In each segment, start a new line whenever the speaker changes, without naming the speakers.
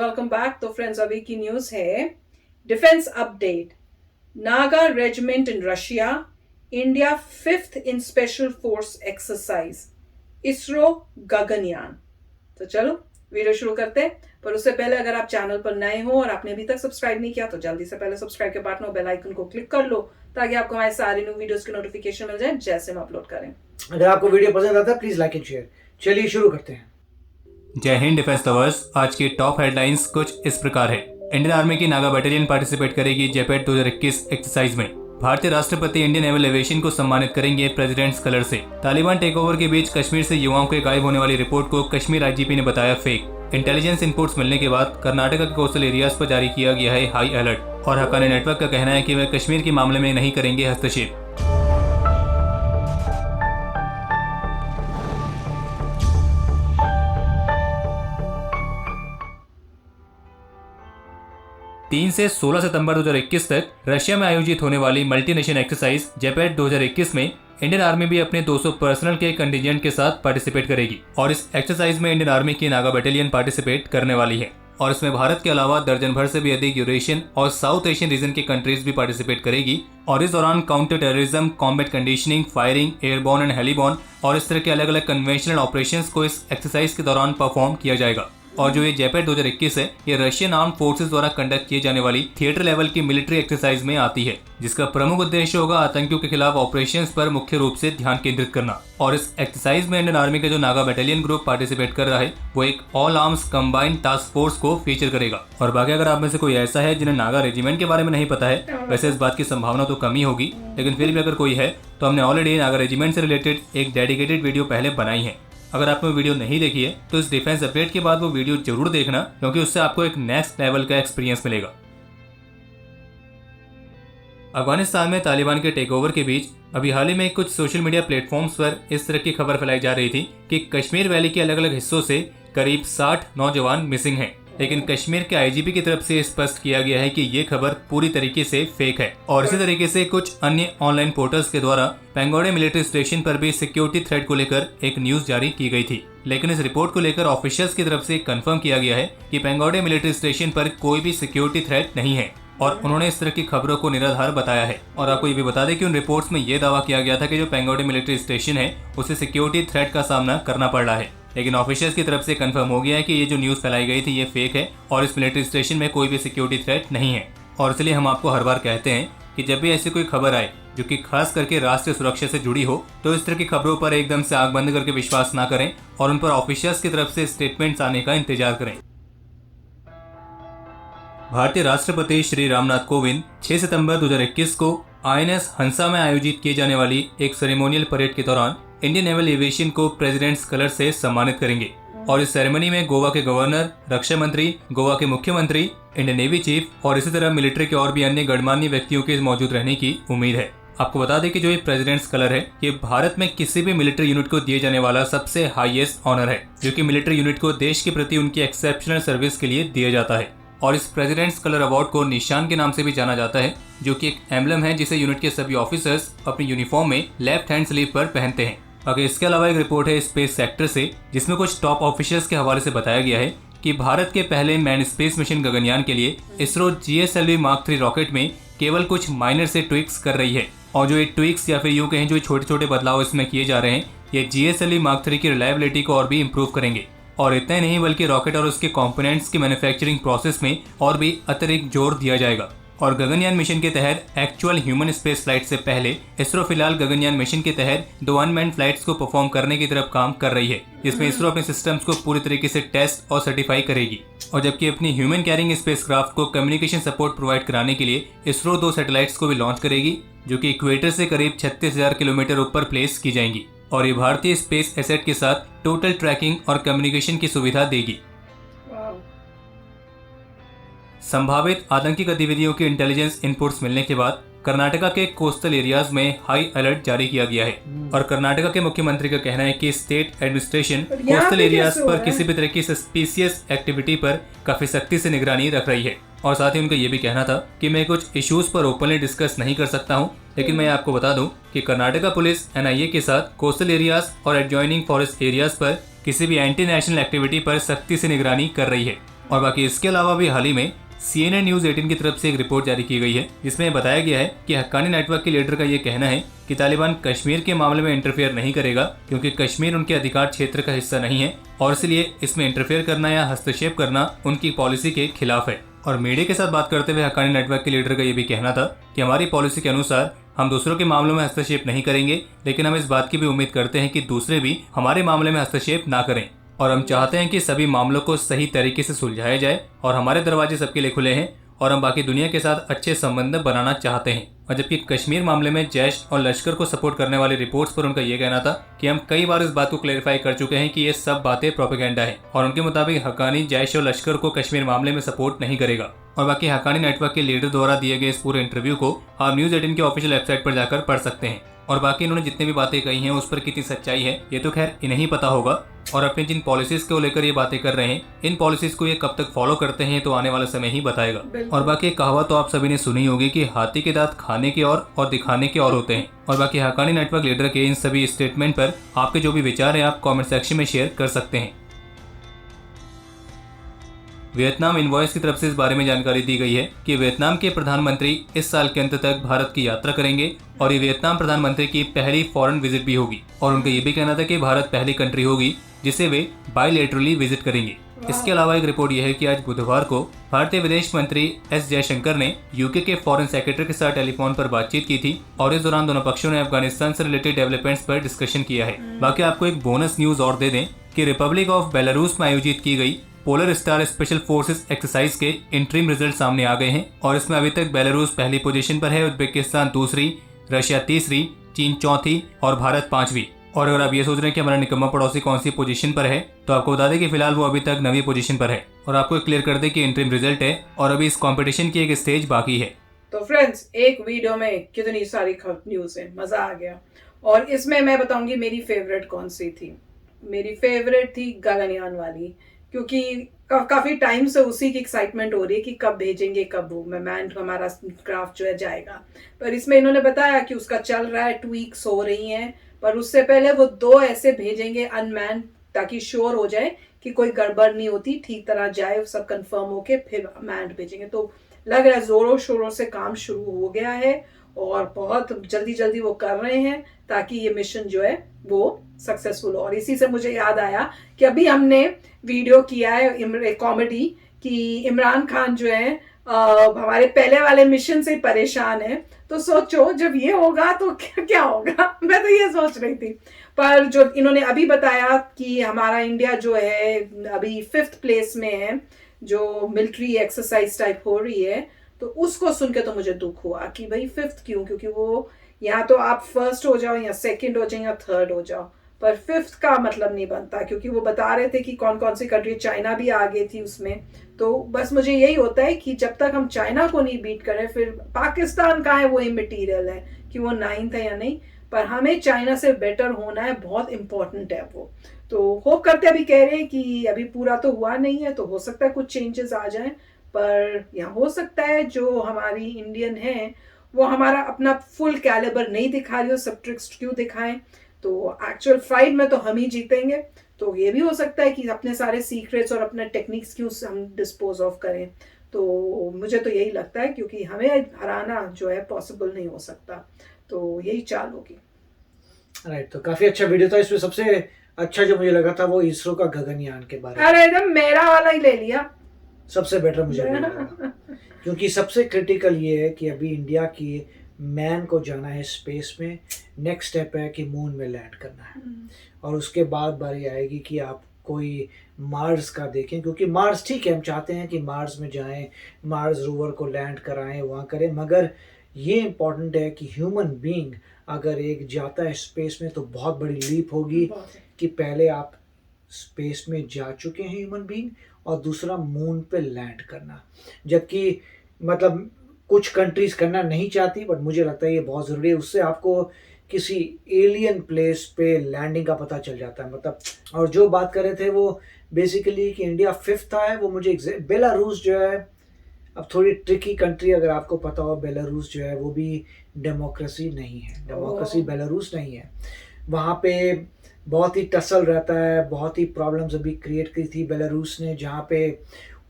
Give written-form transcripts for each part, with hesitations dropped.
Welcome back. तो friends, अभी की न्यूज है defence update. Naga regiment in Russia, India 5th in special force exercise, ISRO Gaganyaan. तो चलो वीडियो शुरू करते हैं, पर उससे पहले अगर आप चैनल पर नए हो और आपने अभी तक सब्सक्राइब नहीं किया तो जल्दी से पहले सब्सक्राइब के बटन और बेल आइकन को क्लिक कर लो ताकि आपको हमारे सारे न्यू वीडियोस की नोटिफिकेशन मिल जाए जैसे हम अपलोड करें।
अगर आपको वीडियो पसंद आता है प्लीज लाइक एंड शेयर। चलिए शुरू करते हैं।
जय हिंद डिफेंस लवर्स। आज की टॉप हेडलाइंस कुछ इस प्रकार है। इंडियन आर्मी की नागा बटालियन पार्टिसिपेट करेगी जेपेट 2021 एक्सरसाइज में। भारतीय राष्ट्रपति इंडियन नेवल एविएशन को सम्मानित करेंगे प्रेसिडेंट्स कलर से। तालिबान टेकओवर के बीच कश्मीर से युवाओं के गायब होने वाली रिपोर्ट को कश्मीर आईजीपी ने बताया फेक। इंटेलिजेंस इनपुट्स मिलने के बाद कर्नाटक के कोस्टल एरियाज पर जारी किया गया है हाई अलर्ट। और हक्कानी नेटवर्क का कहना है कि वे कश्मीर के मामले में नहीं करेंगे हस्तक्षेप। तीन से 16 सितंबर 2021 तक रशिया में आयोजित होने वाली मल्टीनेशनल एक्सरसाइज जेपेट 2021 में इंडियन आर्मी भी अपने 200 पर्सनल के कंटिजेंट के साथ पार्टिसिपेट करेगी। और इस एक्सरसाइज में इंडियन आर्मी की नागा बटालियन पार्टिसिपेट करने वाली है। और इसमें भारत के अलावा दर्जन भर से भी अधिक यूरेशियन और साउथ एशियन रीजन की कंट्रीज भी पार्टिसिपेट करेगी। और इस दौरान counter terrorism, combat conditioning, firing, airborne and heliborne और इस तरह के अलग अलग कन्वेंशनल ऑपरेशंस को इस एक्सरसाइज के दौरान परफॉर्म किया जाएगा। और जो ये जेपेट 2021 है, ये रशियन आर्म फोर्सेस द्वारा कंडक्ट किए जाने वाली थिएटर लेवल की मिलिट्री एक्सरसाइज में आती है, जिसका प्रमुख उद्देश्य होगा आतंकियों के खिलाफ ऑपरेशंस पर मुख्य रूप से ध्यान केंद्रित करना। और इस एक्सरसाइज में इंडियन आर्मी का जो नागा बटालियन ग्रुप पार्टिसिपेट कर रहा है वो एक all arms combined task force को फीचर करेगा। और बाकी अगर आप में से कोई ऐसा है जिन्हें नागा रेजिमेंट के बारे में नहीं पता है, वैसे इस बात की संभावना तो कम ही होगी, लेकिन फिर भी अगर कोई है तो हमने ऑलरेडी नागा रेजिमेंट से रिलेटेड एक डेडिकेटेड वीडियो पहले बनाई है। अगर आपने वो वीडियो नहीं देखी है तो इस डिफेंस अपडेट के बाद वो वीडियो जरूर देखना, क्योंकि उससे आपको एक नेक्स्ट लेवल का एक्सपीरियंस मिलेगा। अफगानिस्तान में तालिबान के टेकओवर के बीच अभी हाल ही में कुछ सोशल मीडिया प्लेटफॉर्म्स पर इस तरह की खबर फैलाई जा रही थी कि कश्मीर वैली के अलग अलग हिस्सों से करीब 60 नौजवान मिसिंग हैं। लेकिन कश्मीर के आईजीपी की तरफ से स्पष्ट किया गया है कि ये खबर पूरी तरीके से फेक है। और इसी तरीके से कुछ अन्य ऑनलाइन पोर्टल्स के द्वारा पेंगोडे मिलिट्री स्टेशन पर भी सिक्योरिटी थ्रेट को लेकर एक न्यूज जारी की गई थी। लेकिन इस रिपोर्ट को लेकर ऑफिशियल्स की तरफ से कंफर्म किया गया है कि पेंगोडे मिलिट्री स्टेशन पर कोई भी सिक्योरिटी थ्रेट नहीं है। और उन्होंने इस तरह की खबरों को निराधार बताया है। और आपको ये भी बता दें कि उन रिपोर्ट्स में ये दावा किया गया था कि जो पेंगोडे मिलिट्री स्टेशन है उसे सिक्योरिटी थ्रेट का सामना करना पड़ रहा है। लेकिन ऑफिशियल्स की तरफ से कंफर्म हो गया है कि ये जो न्यूज़ फैलाई गई थी ये फेक है और इस मिलिट्री स्टेशन में कोई भी सिक्योरिटी थ्रेट नहीं है। और इसलिए हम आपको हर बार कहते हैं कि जब भी ऐसी कोई खबर आए जो कि खास करके राष्ट्रीय सुरक्षा से जुड़ी हो, तो इस तरह की खबरों पर एकदम से आंख बंद करके विश्वास ना करें और उन पर ऑफिशियल्स की तरफ से स्टेटमेंट्स आने का इंतजार करें। भारतीय राष्ट्रपति श्री रामनाथ कोविंद 6 सितंबर 2021 को INS हंसा में आयोजित किए जाने वाली एक सेरेमोनियल परेड के दौरान इंडियन नेवल एविएशन को प्रेसिडेंट्स कलर से सम्मानित करेंगे। और इस सेरेमनी में गोवा के गवर्नर, रक्षा मंत्री, गोवा के मुख्यमंत्री, इंडियन नेवी चीफ और इसी तरह मिलिट्री के और भी अन्य गणमान्य व्यक्तियों के मौजूद रहने की उम्मीद है। आपको बता दें कि जो ये प्रेसिडेंट्स कलर है ये भारत में किसी भी मिलिट्री यूनिट को दिए जाने वाला सबसे हाईएस्ट ऑनर है, जो कि मिलिट्री यूनिट को देश के प्रति उनकी एक्सेप्शनल सर्विस के लिए दिया जाता है। और इस प्रेसिडेंट्स कलर अवार्ड को निशान के नाम से भी जाना जाता है, जो कि एक एम्बलम है जिसे यूनिट के सभी ऑफिसर्स अपनी यूनिफॉर्म में लेफ्ट हैंड स्लीव पर पहनते हैं। अगर इसके अलावा एक रिपोर्ट है स्पेस सेक्टर से, जिसमें कुछ टॉप ऑफिशियल्स के हवाले से बताया गया है कि भारत के पहले मैन स्पेस मिशन गगनयान के लिए इसरो GSLV Mark 3 रॉकेट में केवल कुछ माइनर से ट्विक्स कर रही है। और जो ये ट्विक्स या फिर यूं कहें जो छोटे छोटे बदलाव इसमें किए जा रहे हैं, ये GSLV Mark 3 की रिलायबिलिटी को और भी इम्प्रूव करेंगे। और इतना ही नहीं बल्कि रॉकेट और उसके कंपोनेंट्स की मैन्युफैक्चरिंग प्रोसेस में और भी अतिरिक्त जोर दिया जाएगा। और गगनयान मिशन के तहत एक्चुअल ह्यूमन स्पेस फ्लाइट से पहले इसरो फिलहाल गगनयान मिशन के तहत 2 अनमैन्ड फ्लाइट्स को परफॉर्म करने की तरफ काम कर रही है, जिसमें इसरो अपने सिस्टम्स को पूरी तरीके से टेस्ट और सर्टिफाई करेगी। और जबकि अपनी ह्यूमन कैरिंग स्पेसक्राफ्ट को कम्युनिकेशन सपोर्ट प्रोवाइड कराने के लिए इसरो 2 सैटेलाइट्स को भी लॉन्च करेगी, जो कि इक्वेटर से करीब 36,000 किलोमीटर ऊपर प्लेस की जाएंगी। और ये भारतीय स्पेस एसेट के साथ टोटल ट्रैकिंग और कम्युनिकेशन की सुविधा देगी। संभावित आतंकी गतिविधियों की इंटेलिजेंस इनपुट्स मिलने के बाद कर्नाटका के कोस्टल एरियाज में हाई अलर्ट जारी किया गया है। और कर्नाटका के मुख्यमंत्री का कहना है कि स्टेट एडमिनिस्ट्रेशन कोस्टल एरियाज पर किसी भी तरह की सस्पिशियस एक्टिविटी पर काफी सख्ती से निगरानी रख रही है। और साथ ही उनका ये भी कहना था कि मैं कुछ इश्यूज पर ओपनली डिस्कस नहीं कर सकता हूँ, लेकिन मैं आपको बता दूं कि कर्नाटका पुलिस NIA के साथ कोस्टल एरियाज और एडजॉइनिंग फॉरेस्ट एरियाज पर किसी भी एंटी नेशनल एक्टिविटी पर सख्ती से निगरानी कर रही है। और बाकी इसके अलावा भी हाल ही में CNN न्यूज 18 की तरफ से एक रिपोर्ट जारी की गई है जिसमें बताया गया है कि हक्कानी नेटवर्क के लीडर का ये कहना है कि तालिबान कश्मीर के मामले में इंटरफेयर नहीं करेगा क्योंकि कश्मीर उनके अधिकार क्षेत्र का हिस्सा नहीं है और इसलिए इसमें इंटरफेयर करना या हस्तक्षेप करना उनकी पॉलिसी के खिलाफ है। और मीडिया के साथ बात करते हुए हक्कानी नेटवर्क के लीडर का ये भी कहना था कि हमारी पॉलिसी के अनुसार हम दूसरों के मामलों में हस्तक्षेप नहीं करेंगे, लेकिन हम इस बात की भी उम्मीद करते हैं कि दूसरे भी हमारे मामले में हस्तक्षेप ना करें और हम चाहते हैं कि सभी मामलों को सही तरीके से सुलझाया जाए और हमारे दरवाजे सबके लिए खुले हैं और हम बाकी दुनिया के साथ अच्छे संबंध बनाना चाहते हैं। और जबकि कश्मीर मामले में जैश और लश्कर को सपोर्ट करने वाली रिपोर्ट्स पर उनका यह कहना था कि हम कई बार इस बात को क्लैरिफाई कर चुके हैं कि ये सब बातें प्रोपेगेंडा है और उनके मुताबिक हक्कानी जैश और लश्कर को कश्मीर मामले में सपोर्ट नहीं करेगा। और बाकी हक्कानी नेटवर्क के लीडर द्वारा दिए गए इस पूरे इंटरव्यू को आप न्यूज 18 के ऑफिशियल वेबसाइट पर जाकर पढ़ सकते हैं। और बाकी इन्होंने जितनी भी बातें कही हैं उस पर कितनी सच्चाई है ये तो खैर इन्हें ही पता होगा। और अपनी जिन पॉलिसीज को लेकर ये बातें कर रहे हैं, इन पॉलिसीज को ये कब तक फॉलो करते हैं तो आने वाला समय ही बताएगा। और बाकी एक कहावत तो आप सभी ने सुनी होगी कि हाथी के दांत खाने के और दिखाने के और होते हैं। और बाकी हक्कानी नेटवर्क लीडर के इन सभी स्टेटमेंट पर आपके जो भी विचार है आप कमेंट सेक्शन में शेयर कर सकते हैं। वियतनाम इनवॉइस की तरफ से इस बारे में जानकारी दी गई है कि वियतनाम के प्रधानमंत्री इस साल के अंत तक भारत की यात्रा करेंगे और ये वियतनाम प्रधानमंत्री की पहली फॉरेन विजिट भी होगी। और उनका ये भी कहना था कि भारत पहली कंट्री होगी जिसे वे बायलैटरली विजिट करेंगे। इसके अलावा एक रिपोर्ट यह है कि आज बुधवार को भारतीय विदेश मंत्री एस जयशंकर ने यूके के फॉरेन सेक्रेटरी के साथ टेलीफोन पर बातचीत की थी और इस दौरान दोनों पक्षों ने अफगानिस्तान से रिलेटेड डेवलपमेंट्स पर डिस्कशन किया है। बाकी आपको एक बोनस न्यूज और दे दें कि रिपब्लिक ऑफ बेलारूस में आयोजित की गई polar star special forces exercise के इंटरिम रिजल्ट सामने आ गए हैं और इसमें अभी तक बेलारूस पहली पोजीशन पर है, उज्बेकिस्तान दूसरी, रशिया तीसरी, चीन चौथी और भारत पांचवी। और अगर आप ये सोच रहे हैं कि हमारा निकम्मा पड़ोसी कौन सी पोजीशन पर है तो आपको बता दें कि फिलहाल वो अभी तक 9वीं पोजीशन पर है। और आपको क्लियर कर दें कि इंटरिम रिजल्ट है और अभी इस कंपटीशन की एक स्टेज बाकी है।
तो फ्रेंड्स, एक वीडियो में कितनी सारी न्यूज है, मजा आ गया। और इसमें मैं बताऊंगी मेरी फेवरेट कौन सी थी। मेरी फेवरेट थी गगनयान वाली, क्योंकि काफी टाइम से उसी की एक्साइटमेंट हो रही है कि कब भेजेंगे, कब वो मैन हमारा क्राफ्ट जो है जाएगा। पर इसमें इन्होंने बताया कि उसका चल रहा है, ट्वीक्स हो रही हैं, पर उससे पहले वो 2 ऐसे भेजेंगे अनमैन ताकि श्योर हो जाए कि कोई गड़बड़ नहीं होती, ठीक तरह जाए, सब कंफर्म होके फिर मैन भेजेंगे। तो लग रहा है जोरों शोरों से काम शुरू हो गया है और बहुत जल्दी जल्दी वो कर रहे हैं ताकि ये मिशन जो है वो सक्सेसफुल हो। और इसी से मुझे याद आया कि अभी हमने वीडियो किया है कॉमेडी कि इमरान खान जो है हमारे पहले वाले मिशन से परेशान है। तो सोचो जब ये होगा तो क्या होगा, मैं तो ये सोच रही थी। पर जो इन्होंने अभी बताया कि हमारा इंडिया जो है अभी 5th प्लेस में है, जो मिलिट्री एक्सरसाइज टाइप हो रही है, तो उसको सुन के तो मुझे दुख हुआ कि भाई 5th क्यों, क्योंकि वो या तो आप 1st हो जाओ या 2nd हो जाओ या 3rd हो जाओ, पर 5th का मतलब नहीं बनता। क्योंकि वो बता रहे थे कि कौन कौन सी कंट्री, चाइना भी आ गई थी उसमें। तो बस मुझे यही होता है कि जब तक हम चाइना को नहीं बीट करें, फिर पाकिस्तान का है वो इमटेरियल है कि वो 9th है या नहीं, पर हमें चाइना से बेटर होना है, बहुत इंपॉर्टेंट है वो। तो होप करते अभी कह रहे हैं कि अभी पूरा तो हुआ नहीं है, तो हो सकता है कुछ चेंजेस आ जाएं, पर यहाँ हो सकता है जो हमारी इंडियन है वो हमारा अपना फुल कैलिबर नहीं दिखा रही हो, सब ट्रिक्स क्यों दिखाएं, तो एक्चुअल फाइट में तो हम ही जीतेंगे। तो ये भी हो सकता है कि अपने सारे सीक्रेट्स और अपने टेक्निक्स क्यों हम डिस्पोज ऑफ करें। तो मुझे तो यही लगता है क्योंकि हमें हराना जो है पॉसिबल नहीं हो सकता, तो यही चाल होगी।
राइट, तो काफी अच्छा वीडियो था। इसमें सबसे अच्छा जो मुझे लगा था वो इसरो का गगनयान के बारे में।
अरे एकदम मेरा वाला ही ले लिया,
सबसे बेटर मुझे लगा क्योंकि सबसे क्रिटिकल ये है कि अभी इंडिया की मैन को जाना है स्पेस में, नेक्स्ट स्टेप है कि मून में लैंड करना है और उसके बाद बारी आएगी कि आप कोई मार्स का देखें। क्योंकि मार्स ठीक है, हम चाहते हैं कि मार्स में जाएं, मार्स रोवर को लैंड कराएं, वहाँ करें, मगर ये इम्पॉर्टेंट है कि ह्यूमन बीइंग अगर एक जाता है स्पेस में तो बहुत बड़ी लीप होगी कि पहले आप स्पेस में जा चुके हैं ह्यूमन बीइंग और दूसरा मून पे लैंड करना। जबकि मतलब कुछ कंट्रीज करना नहीं चाहती, बट मुझे लगता है ये बहुत ज़रूरी है। उससे आपको किसी एलियन प्लेस पे लैंडिंग का पता चल जाता है मतलब। और जो बात कर रहे थे वो बेसिकली कि इंडिया 5th है, वो मुझे बेलारूस जो है अब थोड़ी ट्रिकी कंट्री, अगर आपको पता हो, बेलारूस जो है वो भी डेमोक्रेसी नहीं है, डेमोक्रेसी बेलारूस नहीं है। वहाँ पे बहुत ही टसल रहता है, बहुत ही प्रॉब्लम्स अभी क्रिएट की थी बेलारूस ने, जहाँ पे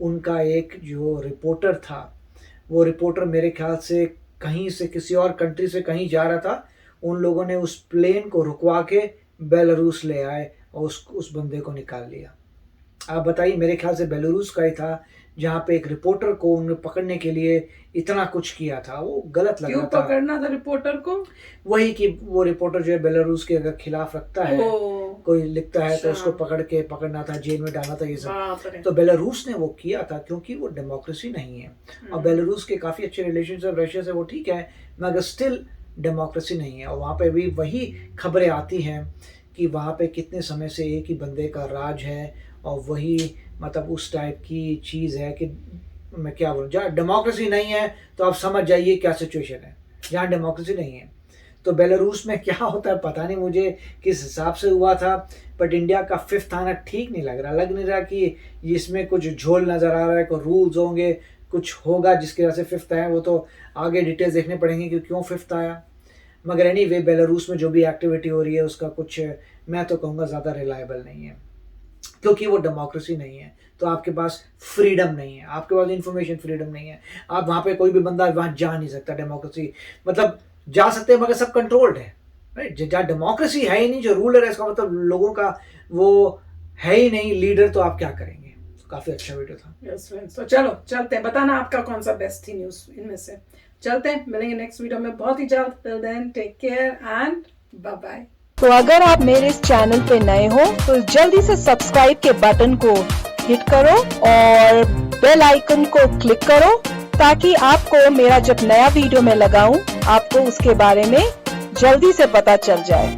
उनका एक जो रिपोर्टर था, वो रिपोर्टर मेरे ख्याल से कहीं से किसी और कंट्री से कहीं जा रहा था, उन लोगों ने उस प्लेन को रुकवा के बेलारूस ले आए और उस बंदे को निकाल लिया। आप बताइए, मेरे ख्याल से बेलारूस का ही था जहाँ पे एक रिपोर्टर को उन्होंने पकड़ने के लिए इतना कुछ किया था। वो गलत लग रहा था।
क्यों पकड़ना था रिपोर्टर को?
वही कि वो रिपोर्टर जो है बेलारूस के अगर खिलाफ रखता है, कोई लिखता है, तो उसको पकड़ना था, जेल में डालना था, ये सब। तो बेलारूस ने वो किया था क्योंकि वो डेमोक्रेसी नहीं है। और बेलारूस के काफ़ी अच्छे रिलेशनशिप रशिया से, वो ठीक है, मगर स्टिल डेमोक्रेसी नहीं है। और वहाँ पे भी वही खबरें आती हैं कि वहाँ पे कितने समय से एक ही बंदे का राज है, और वही मतलब उस टाइप की चीज़ है कि मैं क्या बोलूँ, जहाँ डेमोक्रेसी नहीं है तो आप समझ जाइए क्या सिचुएशन है, जहाँ डेमोक्रेसी नहीं है। तो बेलारूस में क्या होता है पता नहीं मुझे किस हिसाब से हुआ था, बट इंडिया का 5th आना ठीक नहीं लग रहा। लग नहीं रहा कि इसमें कुछ झोल नज़र आ रहा है, कोई रूल्स होंगे, कुछ होगा जिसकी वजह से 5th आया। वो तो आगे डिटेल्स देखने पड़ेंगे कि क्यों 5th आया। मगर एनीवे बेलारूस में जो भी एक्टिविटी हो रही है उसका कुछ, मैं तो कहूँगा ज़्यादा रिलायबल नहीं है, क्योंकि वो डेमोक्रेसी नहीं है। तो आपके पास फ्रीडम नहीं है, आपके पास इंफॉर्मेशन फ्रीडम नहीं है। आप वहाँ पे कोई भी बंदा वहाँ जा नहीं सकता। डेमोक्रेसी मतलब जा सकते हैं मगर सब कंट्रोल्ड है, राइट। जहाँ डेमोक्रेसी है ही नहीं, जो रूलर है, इसका मतलब लोगों का वो है ही नहीं लीडर, तो आप क्या करेंगे। काफ़ी अच्छा वीडियो था।
यस फ्रेंड्स, तो चलो चलते हैं, बताना आपका कौन सा बेस्ट थी न्यूज़ इनमें से। चलते हैं, मिलेंगे नेक्स्ट वीडियो में बहुत ही जल्द। Till then take care and bye bye.
तो अगर आप मेरे इस चैनल पे नए हो तो जल्दी से सब्सक्राइब के बटन को हिट करो और बेल आइकन को क्लिक करो, ताकि आपको मेरा जब नया वीडियो मैं लगाऊं आपको उसके बारे में जल्दी से पता चल जाए।